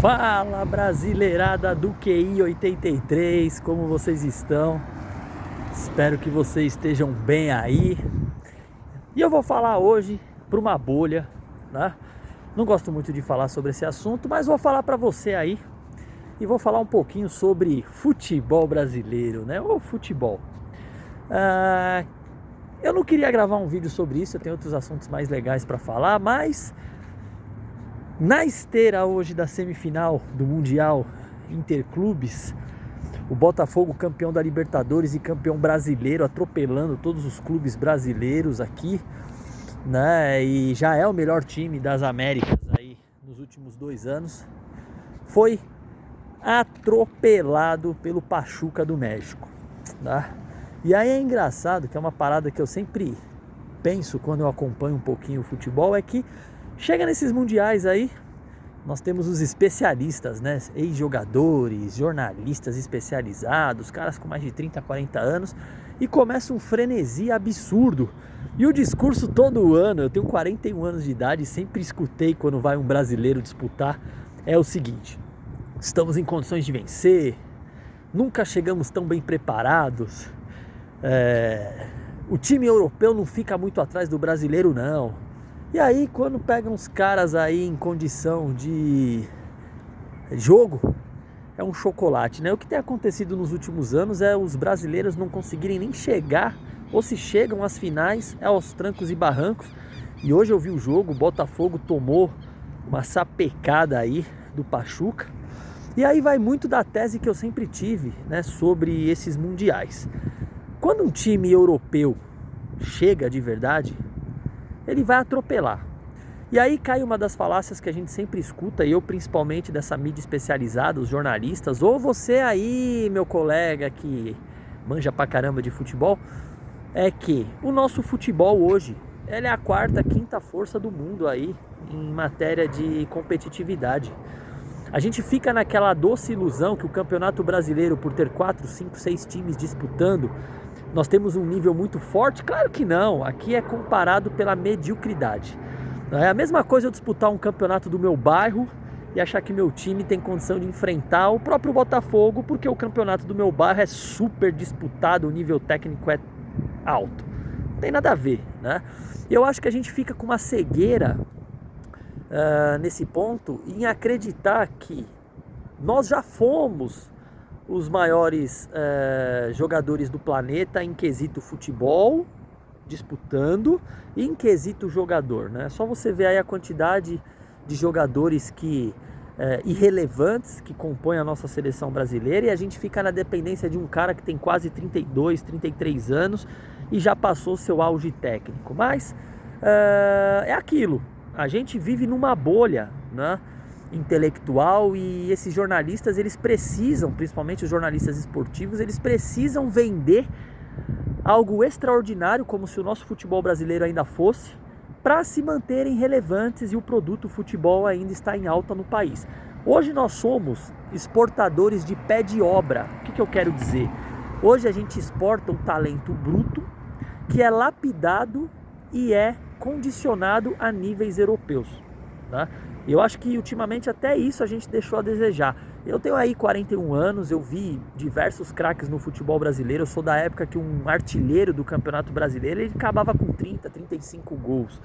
Fala, brasileirada do QI 83, como vocês estão? Espero que vocês estejam bem aí. E eu vou falar hoje para uma bolha, né? Não gosto muito de falar sobre esse assunto, mas vou falar para você aí e vou falar um pouquinho sobre futebol brasileiro, né? Ou futebol. Eu não queria gravar um vídeo sobre isso, eu tenho outros assuntos mais legais para falar, mas na esteira hoje da semifinal do Mundial Interclubes, o Botafogo campeão da Libertadores e campeão brasileiro, atropelando todos os clubes brasileiros aqui, né? E já é o melhor time das Américas aí nos últimos 2 anos, foi atropelado pelo Pachuca do México, tá? E aí é engraçado, que é uma parada que eu sempre penso quando eu acompanho um pouquinho o futebol, é que chega nesses mundiais aí, nós temos os especialistas, né? Ex-jogadores, jornalistas especializados, caras com mais de 30, 40 anos, e começa um frenesi absurdo. E o discurso todo ano, eu tenho 41 anos de idade e sempre escutei quando vai um brasileiro disputar, é o seguinte: estamos em condições de vencer, nunca chegamos tão bem preparados, o time europeu não fica muito atrás do brasileiro não. E aí quando pegam uns caras aí em condição de jogo, é um chocolate, né? O que tem acontecido nos últimos anos é os brasileiros não conseguirem nem chegar, ou se chegam às finais, é aos trancos e barrancos. E hoje eu vi o jogo, o Botafogo tomou uma sapecada aí do Pachuca. E aí vai muito da tese que eu sempre tive, né, sobre esses mundiais. Quando um time europeu chega de verdade, ele vai atropelar. E aí cai uma das falácias que a gente sempre escuta, e eu principalmente dessa mídia especializada, os jornalistas, ou você aí, meu colega que manja pra caramba de futebol, é que o nosso futebol hoje, ele é a quarta, quinta força do mundo aí em matéria de competitividade. A gente fica naquela doce ilusão que o Campeonato Brasileiro, por ter 4, 5, 6 times disputando, nós temos um nível muito forte. Claro que não, aqui é comparado pela mediocridade. É a mesma coisa eu disputar um campeonato do meu bairro e achar que meu time tem condição de enfrentar o próprio Botafogo, porque o campeonato do meu bairro é super disputado, o nível técnico é alto. Não tem nada a ver, né? Eu acho que a gente fica com uma cegueira nesse ponto em acreditar que nós já fomos os maiores jogadores do planeta em quesito futebol, disputando, e em quesito jogador, né? Só você ver aí a quantidade de jogadores irrelevantes que compõem a nossa seleção brasileira, e a gente fica na dependência de um cara que tem quase 32, 33 anos e já passou seu auge técnico. Mas é aquilo, a gente vive numa bolha, né, intelectual, e esses jornalistas, eles precisam, principalmente os jornalistas esportivos, eles precisam vender algo extraordinário, como se o nosso futebol brasileiro ainda fosse, para se manterem relevantes, e o produto futebol ainda está em alta no país. Hoje nós somos exportadores de pé de obra. O que eu quero dizer? Hoje a gente exporta um talento bruto que é lapidado e é condicionado a níveis europeus, tá? Eu acho que ultimamente até isso a gente deixou a desejar. Eu tenho aí 41 anos, eu vi diversos craques no futebol brasileiro. Eu sou da época que um artilheiro do Campeonato Brasileiro, ele acabava com 30, 35 gols.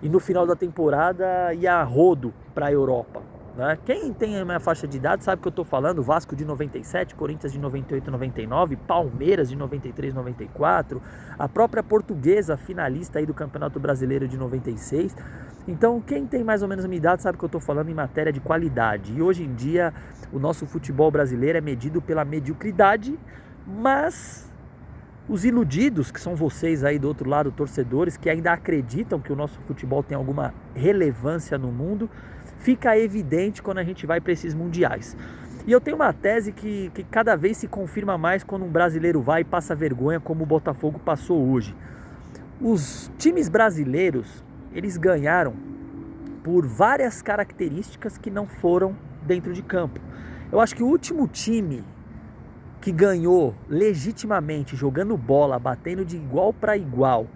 E no final da temporada ia a rodo para a Europa, né? Quem tem a minha faixa de idade sabe o que eu estou falando. Vasco de 97, Corinthians de 98, 99, Palmeiras de 93, 94, a própria Portuguesa, finalista aí do Campeonato Brasileiro de 96. Então quem tem mais ou menos a minha idade sabe o que eu estou falando em matéria de qualidade. E hoje em dia o nosso futebol brasileiro é medido pela mediocridade, mas os iludidos, que são vocês aí do outro lado, torcedores, que ainda acreditam que o nosso futebol tem alguma relevância no mundo, fica evidente quando a gente vai para esses mundiais. E eu tenho uma tese que cada vez se confirma mais quando um brasileiro vai e passa vergonha, como o Botafogo passou hoje. Os times brasileiros, eles ganharam por várias características que não foram dentro de campo. Eu acho que o último time que ganhou legitimamente, jogando bola, batendo de igual para igual,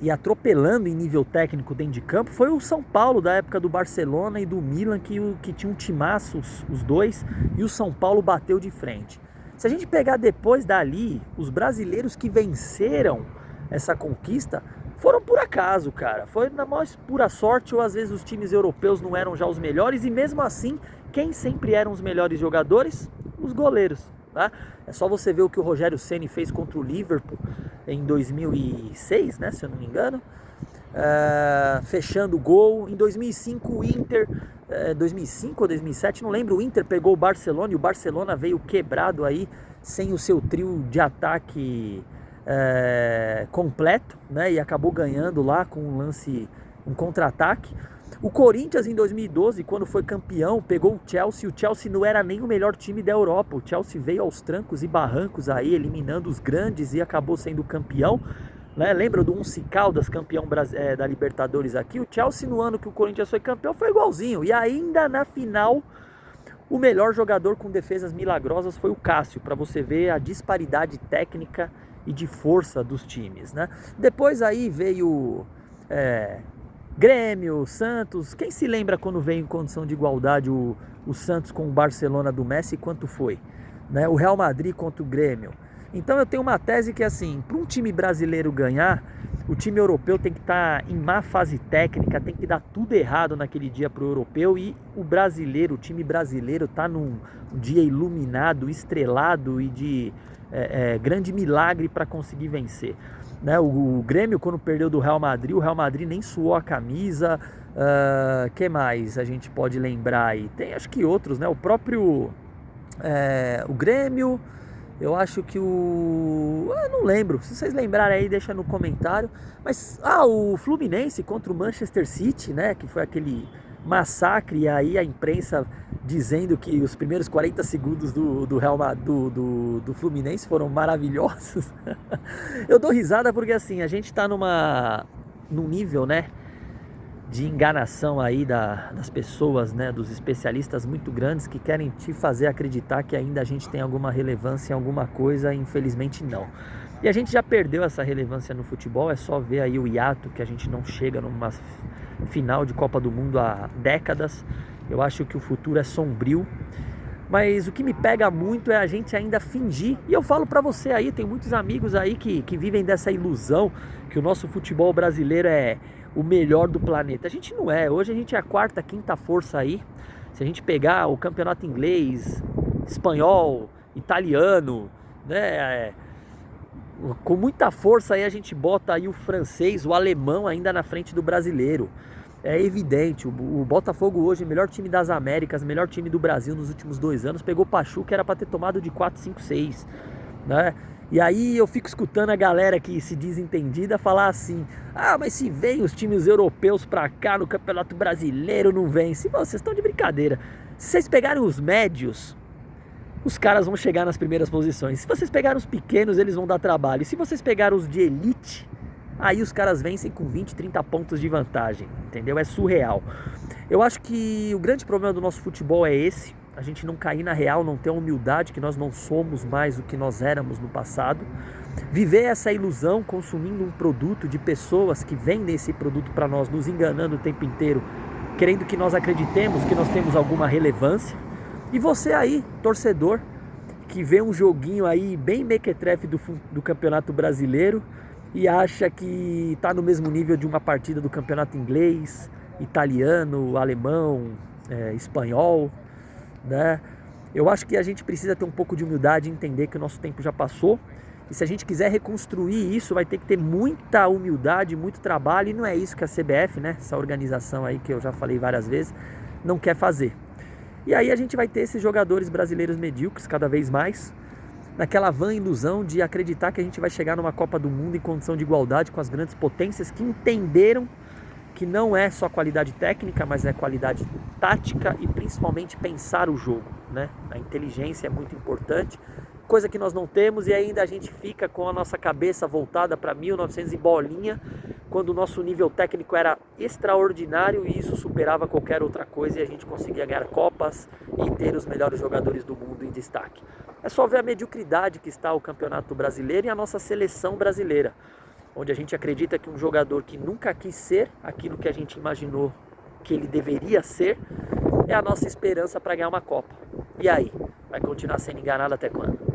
e atropelando em nível técnico dentro de campo foi o São Paulo da época do Barcelona e do Milan, que tinha um timaço os dois, e o São Paulo bateu de frente. Se a gente pegar depois dali, os brasileiros que venceram essa conquista foram por acaso, cara. Foi na mais pura sorte, ou às vezes os times europeus não eram já os melhores, e mesmo assim, quem sempre eram os melhores jogadores? Os goleiros. Tá? É só você ver o que o Rogério Ceni fez contra o Liverpool em 2006, né, se eu não me engano, fechando o gol. Em 2005 o Inter, 2005 ou 2007, não lembro, o Inter pegou o Barcelona e o Barcelona veio quebrado aí, sem o seu trio de ataque completo, né, e acabou ganhando lá com um contra-ataque. O Corinthians em 2012, quando foi campeão, pegou o Chelsea não era nem o melhor time da Europa, o Chelsea veio aos trancos e barrancos aí, eliminando os grandes e acabou sendo campeão, né? Lembra do Once Caldas, campeão da Libertadores aqui? O Chelsea no ano que o Corinthians foi campeão foi igualzinho, e ainda na final o melhor jogador com defesas milagrosas foi o Cássio, para você ver a disparidade técnica e de força dos times, né? Depois aí veio Grêmio, Santos. Quem se lembra quando veio em condição de igualdade o Santos com o Barcelona do Messi, quanto foi? Né? O Real Madrid contra o Grêmio. Então eu tenho uma tese que assim, para um time brasileiro ganhar, o time europeu tem que estar em má fase técnica, tem que dar tudo errado naquele dia para o europeu, e o brasileiro, o time brasileiro está num dia iluminado, estrelado e de grande milagre para conseguir vencer. Né, o Grêmio, quando perdeu do Real Madrid, o Real Madrid nem suou a camisa. Que mais a gente pode lembrar aí? Tem acho que outros, né? O próprio o Grêmio, eu acho que eu não lembro. Se vocês lembrarem aí, deixa no comentário. Mas o Fluminense contra o Manchester City, né? Que foi aquele massacre, e aí a imprensa dizendo que os primeiros 40 segundos do Fluminense foram maravilhosos. Eu dou risada porque assim, a gente tá num nível, né, de enganação aí das pessoas, né, dos especialistas muito grandes, que querem te fazer acreditar que ainda a gente tem alguma relevância em alguma coisa, e infelizmente não. E a gente já perdeu essa relevância no futebol, é só ver aí o hiato que a gente não chega numa final de Copa do Mundo há décadas. Eu acho que o futuro é sombrio, mas o que me pega muito é a gente ainda fingir, e eu falo pra você aí, tem muitos amigos aí que vivem dessa ilusão que o nosso futebol brasileiro é o melhor do planeta. A gente não é, hoje a gente é a quarta, quinta força aí. Se a gente pegar o campeonato inglês, espanhol, italiano, né, com muita força aí a gente bota aí o francês, o alemão ainda na frente do brasileiro. É evidente, o Botafogo hoje, melhor time das Américas, melhor time do Brasil nos últimos 2 anos, pegou o Pachuca, que era para ter tomado de 4, 5, 6, né? E aí eu fico escutando a galera que se diz entendida falar assim: mas se vem os times europeus pra cá no Campeonato Brasileiro, não vence. Pô, vocês estão de brincadeira. Se vocês pegarem os médios, os caras vão chegar nas primeiras posições. Se vocês pegarem os pequenos, eles vão dar trabalho. E se vocês pegarem os de elite, aí os caras vencem com 20, 30 pontos de vantagem, entendeu? É surreal. Eu acho que o grande problema do nosso futebol é esse: a gente não cair na real, não ter a humildade que nós não somos mais o que nós éramos no passado. Viver essa ilusão consumindo um produto de pessoas que vendem esse produto para nós, nos enganando o tempo inteiro, querendo que nós acreditemos que nós temos alguma relevância. E você aí, torcedor, que vê um joguinho aí bem mequetrefe do Campeonato Brasileiro e acha que está no mesmo nível de uma partida do Campeonato Inglês, italiano, alemão, espanhol, né? Eu acho que a gente precisa ter um pouco de humildade e entender que o nosso tempo já passou. E se a gente quiser reconstruir isso, vai ter que ter muita humildade, muito trabalho. E não é isso que a CBF, né, essa organização aí que eu já falei várias vezes, não quer fazer. E aí a gente vai ter esses jogadores brasileiros medíocres cada vez mais, naquela vã ilusão de acreditar que a gente vai chegar numa Copa do Mundo em condição de igualdade com as grandes potências, que entenderam que não é só qualidade técnica, mas é qualidade tática e principalmente pensar o jogo, né? A inteligência é muito importante, coisa que nós não temos, e ainda a gente fica com a nossa cabeça voltada para 1900 e bolinha, quando o nosso nível técnico era extraordinário e isso superava qualquer outra coisa e a gente conseguia ganhar Copas e ter os melhores jogadores do mundo em destaque. É só ver a mediocridade que está o Campeonato Brasileiro e a nossa seleção brasileira. onde a gente acredita que um jogador que nunca quis ser aquilo que a gente imaginou que ele deveria ser, é a nossa esperança para ganhar uma Copa. E aí? Vai continuar sendo enganado até quando?